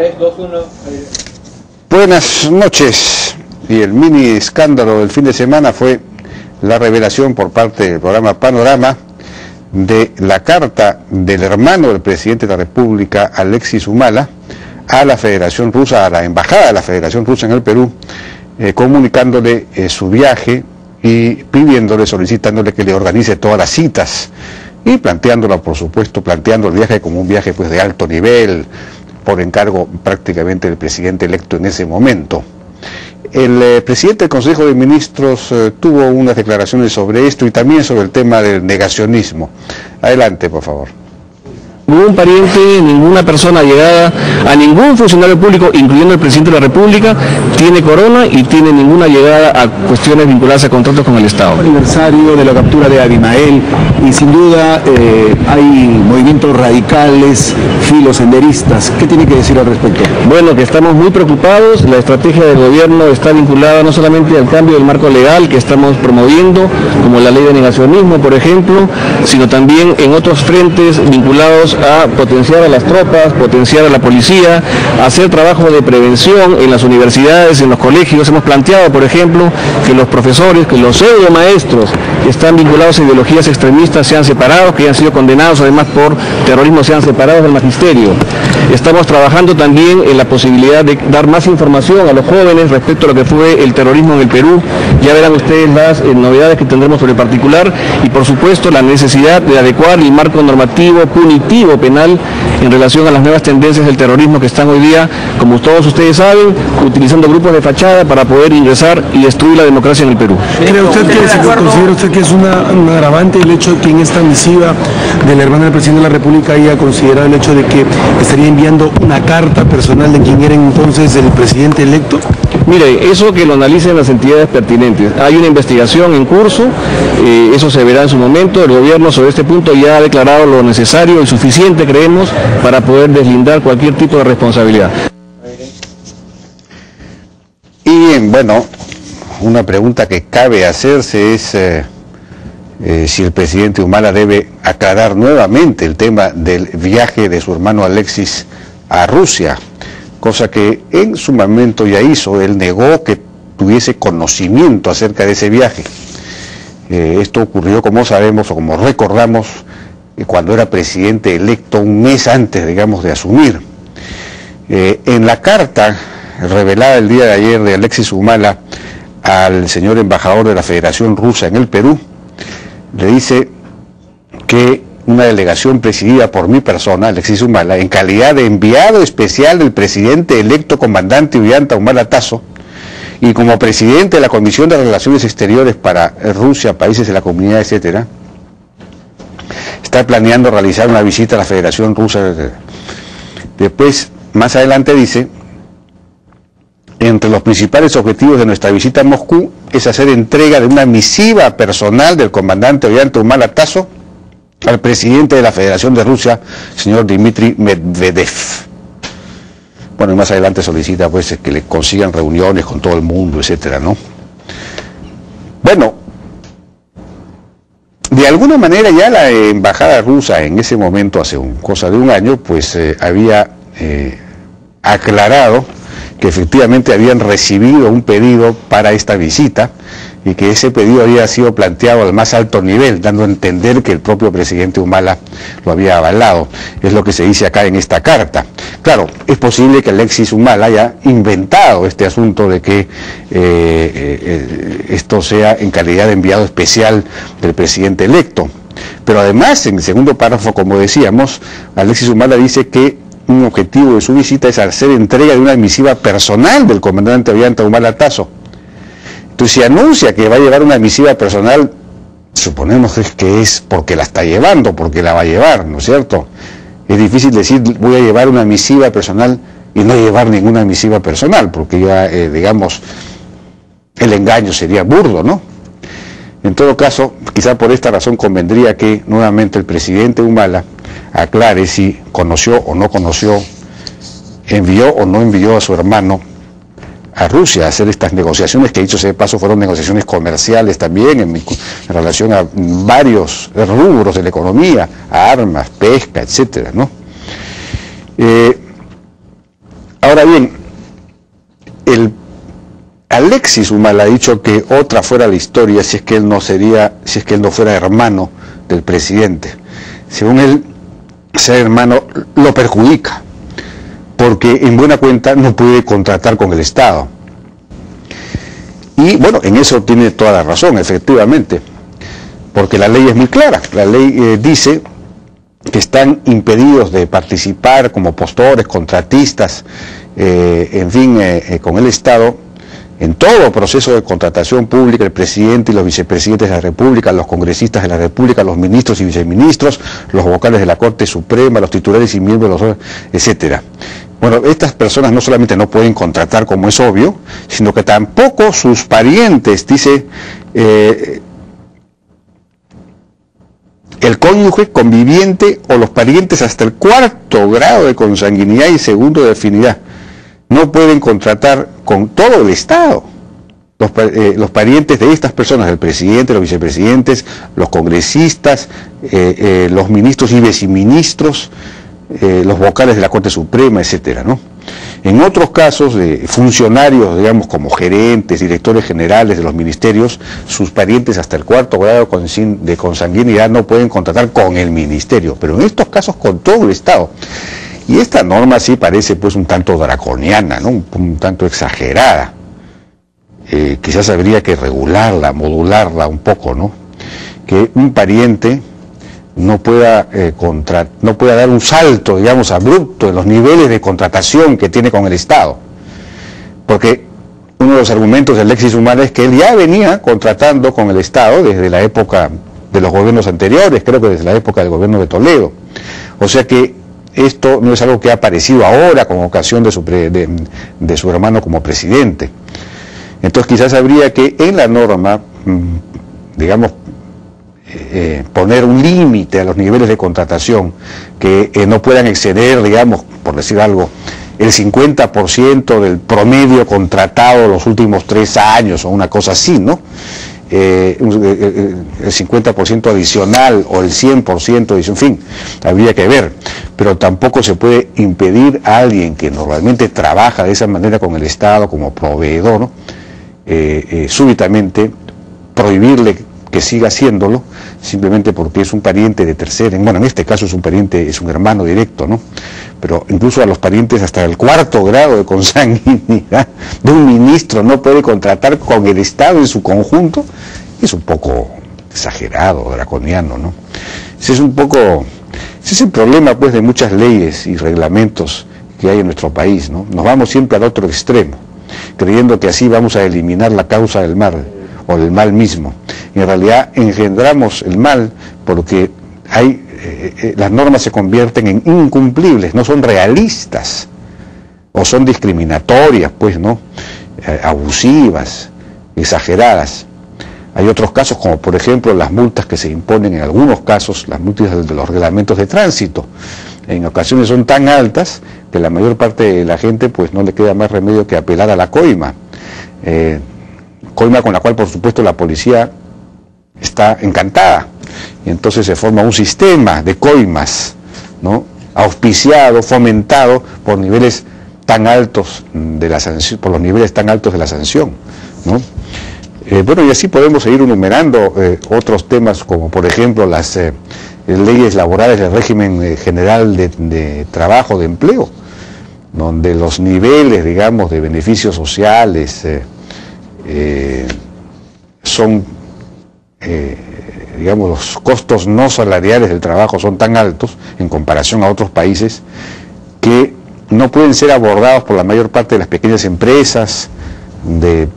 3, 2, 1. Buenas noches. Y el mini escándalo del fin de semana fue la revelación por parte del programa Panorama de la carta del hermano del presidente de la República, Alexis Humala, a la Federación Rusa, a la Embajada de la Federación Rusa en el Perú, comunicándole su viaje y pidiéndole, solicitándole que le organice todas las citas y planteándola, por supuesto, planteando el viaje como un viaje pues de alto nivel, por encargo prácticamente del presidente electo en ese momento. El presidente del Consejo de Ministros tuvo unas declaraciones sobre esto y también sobre el tema del negacionismo. Adelante, por favor. Ningún pariente, ninguna persona llegada a ningún funcionario público, incluyendo el presidente de la República, tiene corona y tiene ninguna llegada a cuestiones vinculadas a contratos con el Estado. Aniversario de la captura de Abimael y sin duda hay movimientos radicales, filosenderistas. ¿Qué tiene que decir al respecto? Bueno, que estamos muy preocupados. La estrategia del gobierno está vinculada no solamente al cambio del marco legal que estamos promoviendo, como la ley de negacionismo, por ejemplo, sino también en otros frentes vinculados a potenciar a las tropas, potenciar a la policía, hacer trabajo de prevención en las universidades, en los colegios. Hemos planteado, por ejemplo, que los profesores, que los pseudo maestros que están vinculados a ideologías extremistas sean separados, que hayan sido condenados además por terrorismo, sean separados del magisterio. Estamos trabajando también en la posibilidad de dar más información a los jóvenes respecto a lo que fue el terrorismo en el Perú. Ya verán ustedes las novedades que tendremos sobre el particular y, por supuesto, la necesidad de adecuar el marco normativo punitivo penal en relación a las nuevas tendencias del terrorismo que están hoy día, como todos ustedes saben, utilizando grupos de fachada para poder ingresar y destruir la democracia en el Perú. ¿Cree usted considera usted que es un agravante el hecho de que en esta misiva del hermano del presidente de la República haya considerado el hecho de que estaría enviando una carta personal de quien era entonces el presidente electo? Mire, eso que lo analicen las entidades pertinentes. Hay una investigación en curso, eso se verá en su momento. El gobierno sobre este punto ya ha declarado lo necesario y suficiente, creemos, para poder deslindar cualquier tipo de responsabilidad. Y bien, bueno, una pregunta que cabe hacerse es si el presidente Humala debe aclarar nuevamente el tema del viaje de su hermano Alexis a Rusia, cosa que en su momento ya hizo. Él negó que tuviese conocimiento acerca de ese viaje. Esto ocurrió, como sabemos o como recordamos, cuando era presidente electo, un mes antes, digamos, de asumir. En la carta revelada el día de ayer de Alexis Humala al señor embajador de la Federación Rusa en el Perú, le dice que una delegación presidida por mi persona, Alexis Humala, en calidad de enviado especial del presidente electo comandante Ollanta Humala Tasso, y como presidente de la Comisión de Relaciones Exteriores para Rusia, países de la comunidad, etcétera, está planeando realizar una visita a la Federación Rusa. Después, más adelante dice, entre los principales objetivos de nuestra visita a Moscú es hacer entrega de una misiva personal del comandante Ollanta Humala Tasso al presidente de la Federación de Rusia, señor Dmitry Medvedev. Bueno, y más adelante solicita pues que le consigan reuniones con todo el mundo, etcétera, ¿no? Bueno, de alguna manera ya la embajada rusa en ese momento, hace cosa de un año, pues había aclarado que efectivamente habían recibido un pedido para esta visita y que ese pedido había sido planteado al más alto nivel, dando a entender que el propio presidente Humala lo había avalado. Es lo que se dice acá en esta carta. Claro, es posible que Alexis Humala haya inventado este asunto de que esto sea en calidad de enviado especial del presidente electo. Pero además, en el segundo párrafo, como decíamos, Alexis Humala dice que un objetivo de su visita es hacer entrega de una misiva personal del comandante Ollanta Humala Tasso. Entonces, si anuncia que va a llevar una misiva personal, suponemos que es porque la está llevando, porque la va a llevar, ¿no es cierto? Es difícil decir voy a llevar una misiva personal y no llevar ninguna misiva personal, porque ya, digamos, el engaño sería burdo, ¿no? En todo caso, quizá por esta razón convendría que nuevamente el presidente Humala aclare si conoció o no conoció, envió o no envió a su hermano a Rusia a hacer estas negociaciones, que dicho sea de paso fueron negociaciones comerciales también en relación a varios rubros de la economía, a armas, pesca, etcétera, ¿no? Ahora bien, Alexis Humala ha dicho que otra fuera la historia si es que él no fuera hermano del presidente. Según él, ser hermano lo perjudica, porque en buena cuenta no puede contratar con el Estado. Y bueno, en eso tiene toda la razón, efectivamente, porque la ley es muy clara. La ley dice que están impedidos de participar como postores, contratistas, en fin, con el Estado, en todo proceso de contratación pública, el presidente y los vicepresidentes de la República, los congresistas de la República, los ministros y viceministros, los vocales de la Corte Suprema, los titulares y miembros, etcétera. Bueno, estas personas no solamente no pueden contratar, como es obvio, sino que tampoco sus parientes, dice el cónyuge, conviviente o los parientes hasta el 4º grado de consanguinidad y 2º de afinidad, no pueden contratar con todo el Estado. Los parientes de estas personas, el presidente, los vicepresidentes, los congresistas, los ministros y viceministros, los vocales de la Corte Suprema, etcétera, ¿no? En otros casos, funcionarios, digamos, como gerentes, directores generales de los ministerios, sus parientes hasta el 4º grado de consanguinidad no pueden contratar con el ministerio, pero en estos casos con todo el Estado. Y esta norma sí parece pues un tanto draconiana, ¿no? Un tanto exagerada. Quizás habría que regularla, modularla un poco, ¿no? Que un pariente no pueda dar un salto, digamos, abrupto en los niveles de contratación que tiene con el Estado. Porque uno de los argumentos de Alexis Humala es que él ya venía contratando con el Estado desde la época de los gobiernos anteriores, creo que desde la época del gobierno de Toledo. O sea que esto no es algo que ha aparecido ahora con ocasión de su hermano como presidente. Entonces quizás habría que en la norma, digamos, poner un límite a los niveles de contratación que no puedan exceder, digamos, por decir algo, el 50% del promedio contratado los últimos 3 años o una cosa así, ¿no? El 50% adicional o el 100% adicional, en fin, habría que ver, pero tampoco se puede impedir a alguien que normalmente trabaja de esa manera con el Estado como proveedor, ¿no? Súbitamente prohibirle que siga haciéndolo simplemente porque es un pariente de tercera, bueno, en este caso es un hermano directo, ¿no? Pero incluso a los parientes hasta el 4º grado de consanguinidad de un ministro no puede contratar con el Estado en su conjunto, es un poco exagerado, draconiano, ¿no? Ese es el problema pues de muchas leyes y reglamentos que hay en nuestro país, ¿no? Nos vamos siempre al otro extremo, creyendo que así vamos a eliminar la causa del mal o del mal mismo. Y en realidad engendramos el mal porque las normas se convierten en incumplibles, no son realistas, o son discriminatorias, pues, ¿no? Abusivas, exageradas. Hay otros casos, como por ejemplo las multas que se imponen en algunos casos, las multas de los reglamentos de tránsito. En ocasiones son tan altas que la mayor parte de la gente pues no le queda más remedio que apelar a la coima. Coima con la cual por supuesto la policía está encantada, y entonces se forma un sistema de coimas, ¿no? Auspiciado, fomentado por niveles tan altos de la sanción, por los niveles tan altos de la sanción, ¿no? Bueno, y así podemos seguir enumerando otros temas, como por ejemplo las leyes laborales del régimen general de trabajo, de empleo, donde los niveles, digamos, de beneficios sociales son, digamos, los costos no salariales del trabajo son tan altos en comparación a otros países que no pueden ser abordados por la mayor parte de las pequeñas empresas, de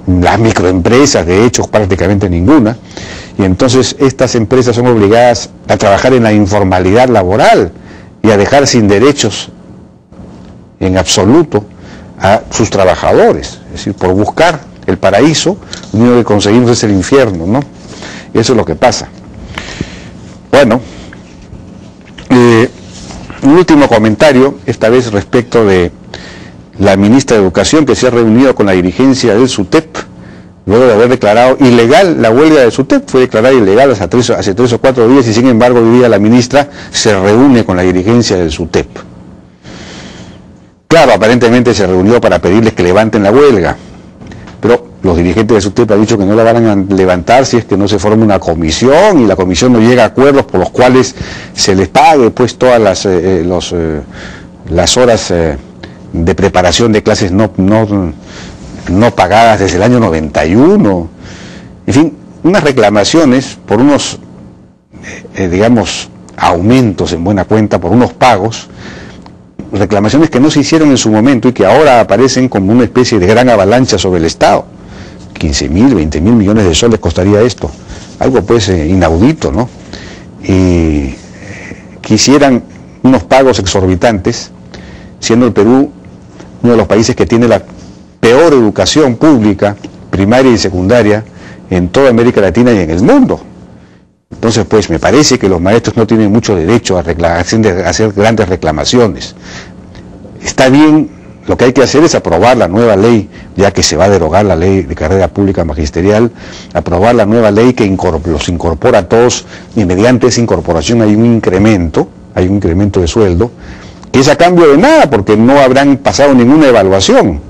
las microempresas, de hecho prácticamente ninguna, y entonces estas empresas son obligadas a trabajar en la informalidad laboral y a dejar sin derechos en absoluto a sus trabajadores, es decir, por buscar el paraíso, lo único que conseguimos es el infierno, ¿no? Eso es lo que pasa. Bueno, un último comentario, esta vez respecto de la ministra de Educación, que se ha reunido con la dirigencia del SUTEP, luego de haber declarado ilegal la huelga del SUTEP. Fue declarada ilegal hace 3 o 4 días y sin embargo hoy día la ministra se reúne con la dirigencia del SUTEP. Claro, aparentemente se reunió para pedirles que levanten la huelga, pero los dirigentes de SUTEP han dicho que no la van a levantar si es que no se forma una comisión y la comisión no llega a acuerdos por los cuales se les pague pues todas las horas de preparación de clases no pagadas desde el año 91. En fin, unas reclamaciones por unos, digamos, aumentos en buena cuenta, por unos pagos, reclamaciones que no se hicieron en su momento y que ahora aparecen como una especie de gran avalancha sobre el Estado. 15.000, 20.000 millones de soles costaría esto, algo pues inaudito, ¿no? Y quisieran unos pagos exorbitantes, siendo el Perú uno de los países que tiene la peor educación pública, primaria y secundaria, en toda América Latina y en el mundo. Entonces, pues, me parece que los maestros no tienen mucho derecho a hacer grandes reclamaciones. Está bien, lo que hay que hacer es aprobar la nueva ley, ya que se va a derogar la ley de carrera pública magisterial, aprobar la nueva ley que los incorpora a todos, y mediante esa incorporación hay un incremento de sueldo, que es a cambio de nada, porque no habrán pasado ninguna evaluación.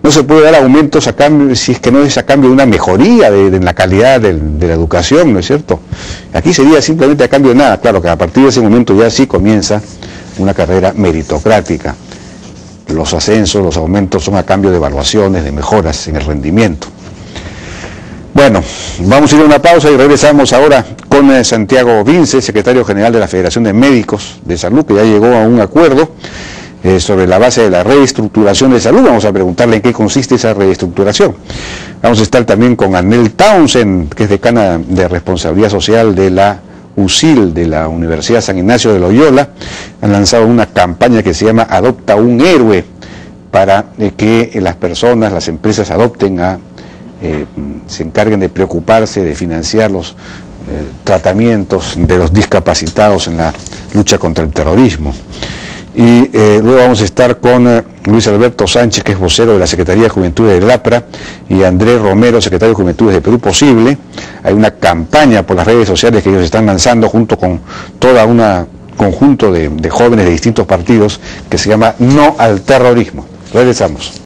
No se puede dar aumentos a cambio, si es que no es a cambio de una mejoría de la calidad de la educación, ¿no es cierto? Aquí sería simplemente a cambio de nada. Claro que a partir de ese momento ya sí comienza una carrera meritocrática. Los ascensos, los aumentos son a cambio de evaluaciones, de mejoras en el rendimiento. Bueno, vamos a ir a una pausa y regresamos ahora con Santiago Vince, secretario general de la Federación de Médicos de Salud, que ya llegó a un acuerdo sobre la base de la reestructuración de salud. Vamos a preguntarle en qué consiste esa reestructuración. Vamos a estar también con Anel Townsend, que es decana de Responsabilidad Social de la USIL, de la Universidad San Ignacio de Loyola. Han lanzado una campaña que se llama Adopta un Héroe, para que las personas, las empresas adopten se encarguen de preocuparse, de financiar los tratamientos de los discapacitados en la lucha contra el terrorismo. Y luego vamos a estar con Luis Alberto Sánchez, que es vocero de la Secretaría de Juventud de LAPRA, y Andrés Romero, secretario de Juventudes de Perú Posible. Hay una campaña por las redes sociales que ellos están lanzando junto con toda una conjunto de jóvenes de distintos partidos que se llama No al Terrorismo. Regresamos.